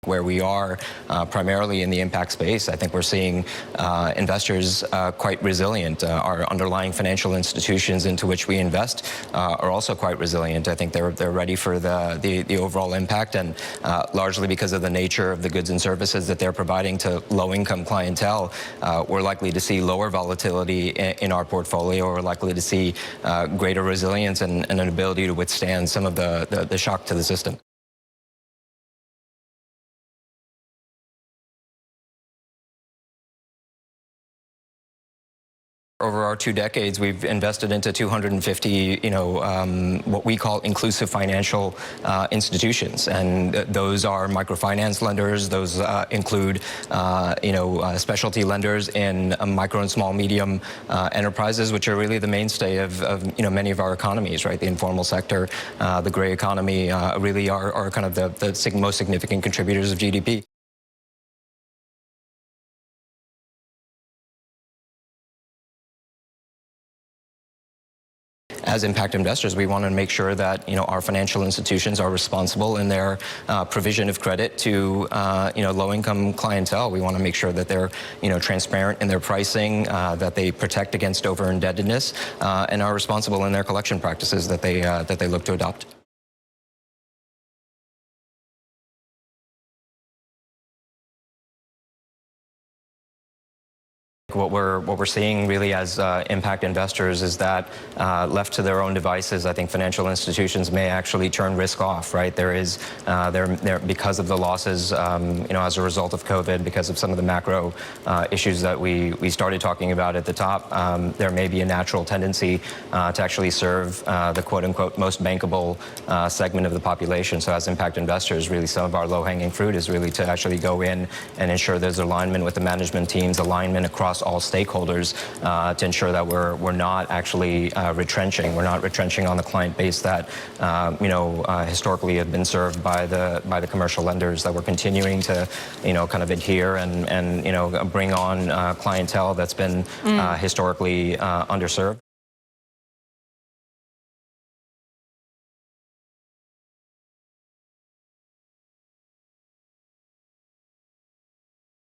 where we are primarily in the impact space, I think we're seeing investors quite resilient. Our underlying financial institutions into which we invest are also quite resilient. I think they're ready for the overall impact, and largely because of the nature of the goods and services that they're providing to low-income clientele, we're likely to see lower volatility in our portfolio. We're likely to see greater resilience and an ability to withstand some of the shock to the system. Over our 2 decades, we've invested into 250, what we call inclusive financial institutions, and those are microfinance lenders. Those include, specialty lenders in micro and small medium enterprises, which are really the mainstay of many of our economies, right? The informal sector, the gray economy, really are kind of the most significant contributors of GDP. As impact investors, we want to make sure that our financial institutions are responsible in their provision of credit to low-income clientele. We want to make sure that they're transparent in their pricing, that they protect against over-indebtedness, and are responsible in their collection practices that they look to adopt. What we're seeing really as impact investors is that left to their own devices, I think financial institutions may actually turn risk off, right? Because of the losses, as a result of COVID, because of some of the macro issues that we started talking about at the top, there may be a natural tendency to actually serve the quote-unquote most bankable segment of the population. So as impact investors, really some of our low-hanging fruit is really to actually go in and ensure there's alignment with the management teams, alignment across all stakeholders to ensure that we're not actually retrenching. We're not retrenching on the client base that historically have been served by the commercial lenders. That we're continuing to kind of adhere and bring on clientele that's been historically underserved.